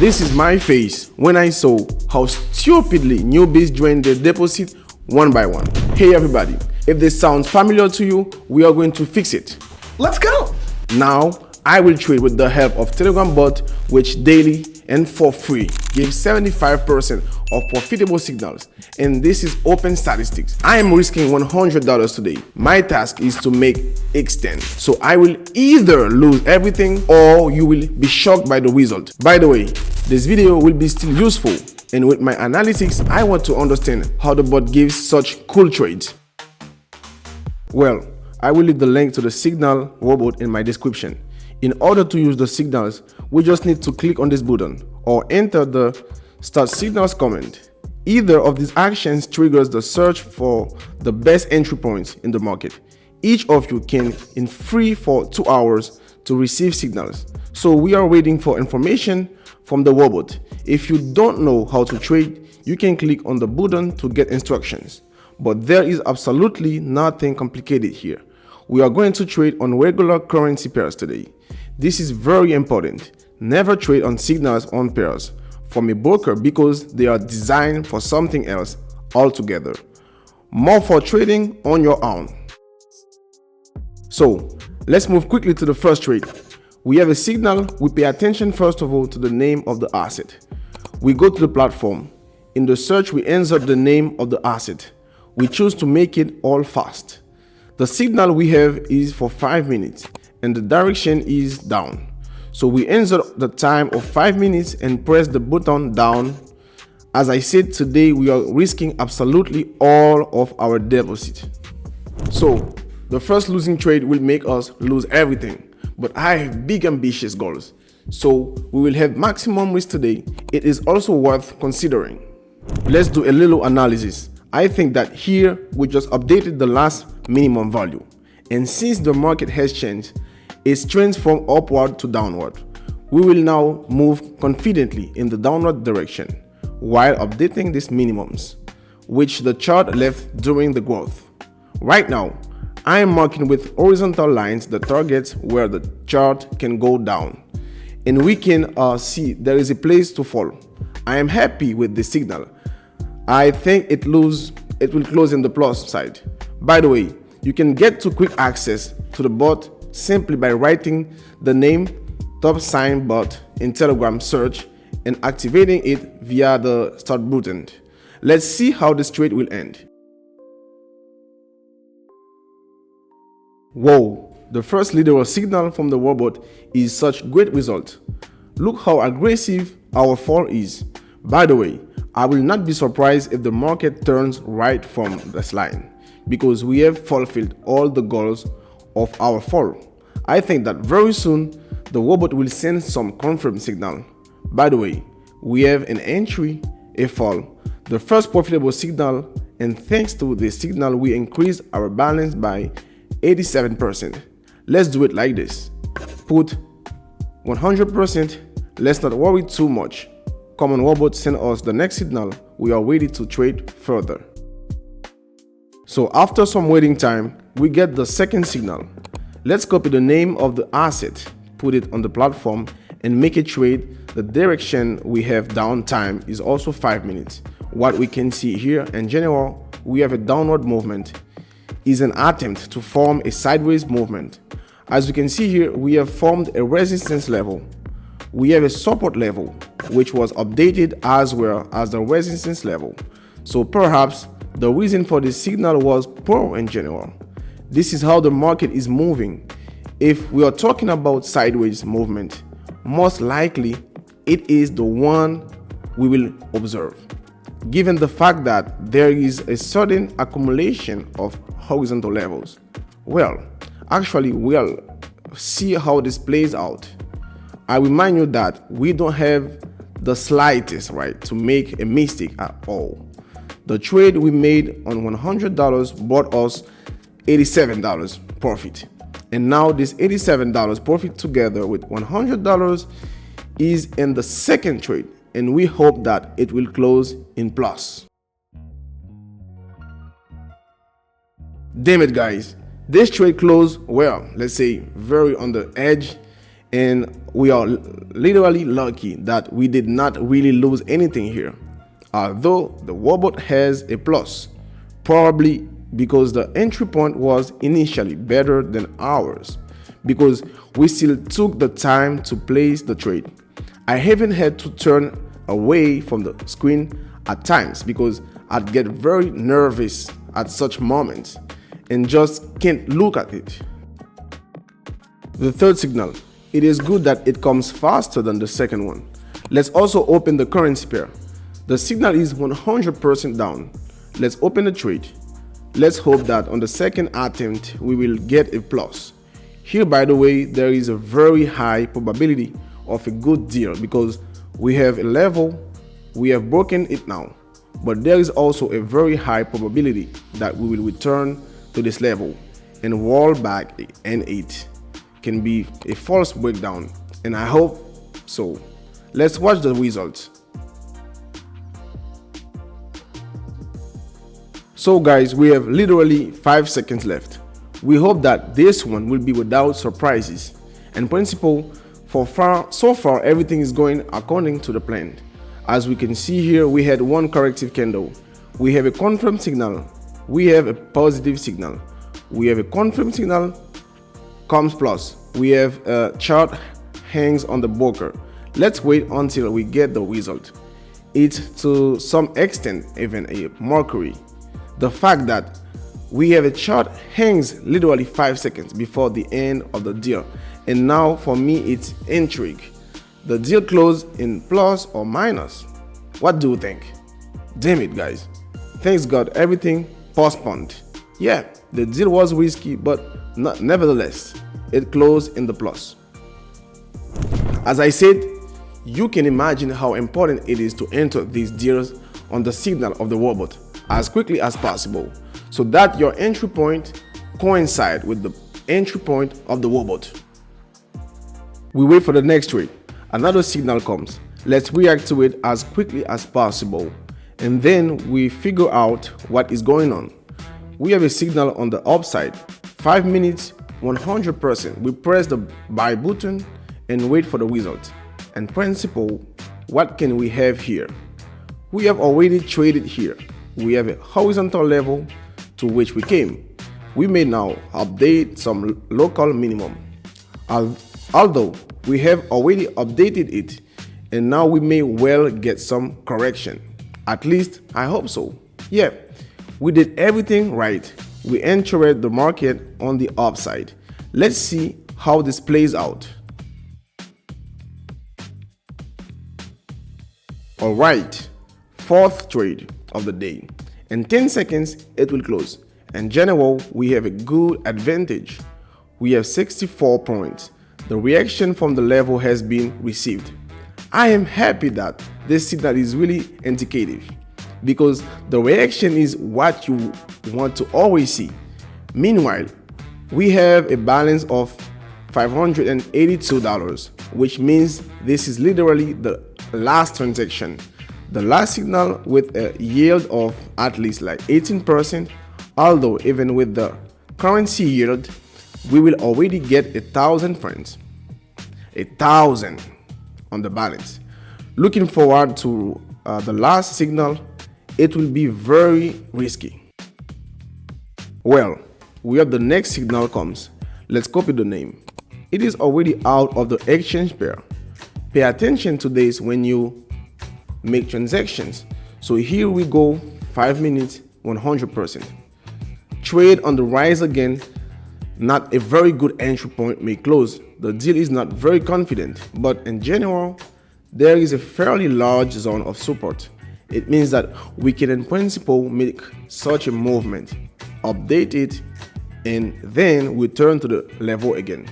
This is my face when I saw how stupidly newbies drained their deposit one by one. Hey everybody, if this sounds familiar to you, we are going to fix it. Let's go! Now, I will trade with the help of Telegram bot, which daily and for free gives 75% of profitable signals, and this is open statistics. I am risking $100 today. My task is to make X10, so I will either lose everything or you will be shocked by the result. By the way, this video will be still useful, and with my analytics I want to understand how the bot gives such cool trades. Well, I will leave the link to the signal robot in my description. In order to use the signals, we just need to click on this button or enter the start signals command. Either of these actions triggers the search for the best entry points in the market. Each of you can in free for 2 hours to receive signals. So we are waiting for information from the robot. If you don't know how to trade, you can click on the button to get instructions. But there is absolutely nothing complicated here. We are going to trade on regular currency pairs today. This is very important. Never trade on signals on pairs from a broker because they are designed for something else altogether. More for trading on your own. So let's move quickly to the first trade. We have a signal. We pay attention first of all to the name of the asset. We go to the platform. In the search, we insert the name of the asset. We choose to make it all fast. The signal we have is for 5 minutes and the direction is down. So we insert the time of 5 minutes and press the button down. As I said, today we are risking absolutely all of our deposit. So the first losing trade will make us lose everything, but I have big ambitious goals. So we will have maximum risk today. It is also worth considering. Let's do a little analysis. I think that here we just updated the last minimum value, and since the market has changed, it trends from upward to downward. We will now move confidently in the downward direction while updating these minimums, which the chart left during the growth. Right now, I am marking with horizontal lines the targets where the chart can go down, and we can see there is a place to fall. I am happy with the signal. I think it will close in the plus side. By the way, you can get to quick access to the bot simply by writing the name TopSigBot in Telegram search and activating it via the start button. Let's see how this trade will end. Whoa, the first literal signal from the robot is such great result. Look how aggressive our fall is. By the way, I will not be surprised if the market turns right from this line, because we have fulfilled all the goals of our fall. I think that very soon the robot will send some confirmed signal. By the way, we have an entry, a fall, the first profitable signal, and thanks to this signal we increased our balance by 87%. Let's do it like this. Put 100%. Let's not worry too much. Come on, robot, send us the next signal. We are ready to trade further. So after some waiting time, we get the second signal. Let's copy the name of the asset, put it on the platform, and make a trade. The direction we have down time is also 5 minutes. What we can see here in general, we have a downward movement. Is an attempt to form a sideways movement. As you can see here, we have formed a resistance level. We have a support level, which was updated as well as the resistance level. So perhaps the reason for this signal was poor in general. This is how the market is moving. If we are talking about sideways movement, most likely it is the one we will observe, given the fact that there is a sudden accumulation of horizontal levels. Well, actually we'll see how this plays out. I remind you that we don't have the slightest right to make a mistake at all. The trade we made on $100 brought us $87 profit. And now this $87 profit together with $100 is in the second trade, and we hope that it will close in plus. Damn it guys, this trade closed, well, let's say very on the edge, and we are literally lucky that we did not really lose anything here, although the robot has a plus, probably because the entry point was initially better than ours, because we still took the time to place the trade. I haven't had to turn away from the screen at times because I'd get very nervous at such moments and just can't look at it. The third signal, it is good that it comes faster than the second one. Let's also open the currency pair. The signal is 100% down. Let's open the trade. Let's hope that on the second attempt we will get a plus. Here, by the way, there is a very high probability of a good deal because we have a level, we have broken it now, but there is also a very high probability that we will return to this level and roll back N8. Can be a false breakdown, and I hope so. Let's watch the results. So guys, we have literally 5 seconds left. We hope that this one will be without surprises. In principle, so far everything is going according to the plan. As we can see here, we had one corrective candle. We have a confirm signal. We have a positive signal. We have a confirm signal, comes plus. We have a chart hangs on the broker. Let's wait until we get the result. It's to some extent even a mockery. The fact that we have a chart hangs literally 5 seconds before the end of the deal, and now for me it's intrigue. The deal closed in plus or minus. What do you think? Damn it guys, thanks God everything postponed. Yeah, the deal was risky, but nevertheless it closed in the plus. As I said, you can imagine how important it is to enter these deals on the signal of the robot as quickly as possible, so that your entry point coincides with the entry point of the robot. We wait for the next trade. Another signal comes. Let's react to it as quickly as possible, and then we figure out what is going on. We have a signal on the upside. 5 minutes, 100%. We press the buy button and wait for the result. In principle, what can we have here? We have already traded here. We have a horizontal level to which we came. We may now update some local minimum. Although we have already updated it, and now we may well get some correction. At least I hope so. Yeah, we did everything right. We entered the market on the upside. Let's see how this plays out. Alright, fourth trade of the day. In 10 seconds it will close. In general, we have a good advantage. We have 64 points. The reaction from the level has been received. I am happy that this signal is really indicative, because the reaction is what you want to always see. Meanwhile, we have a balance of $582, which means this is literally the last transaction. The last signal with a yield of at least like 18%, although even with the currency yield, we will already get 1,000 friends. 1,000 on the balance. Looking forward to the last signal, it will be very risky. Well, we have the next signal comes. Let's copy the name. It is already out of the exchange pair. Pay attention to this when you make transactions. So here we go, 5 minutes, 100%. Trade on the rise again. Not a very good entry point may close. The deal is not very confident, but in general, there is a fairly large zone of support. It means that we can in principle make such a movement, update it, and then return to the level again.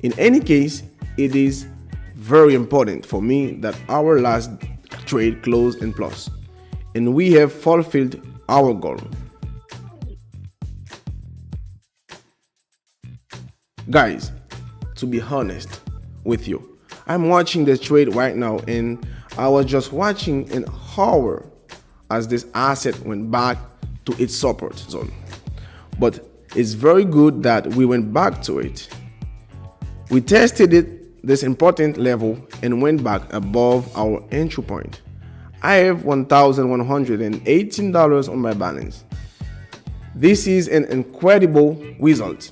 In any case, it is very important for me that our last trade closed in plus, and we have fulfilled our goal. Guys, to be honest with you, I'm watching the trade right now, and I was just watching in horror as this asset went back to its support zone. But it's very good that we went back to it. We tested it this important level and went back above our entry point. I have $1,118 on my balance. This is an incredible result.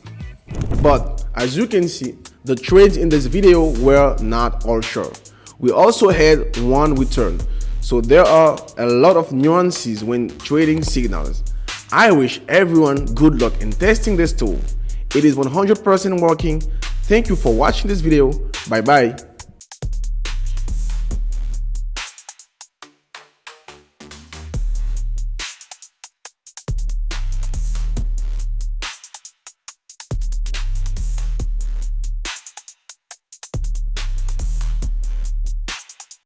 But as you can see, the trades in this video were not all sure. We also had one return. So there are a lot of nuances when trading signals. I wish everyone good luck in testing this tool. It is 100% working. Thank you for watching this video. Bye bye.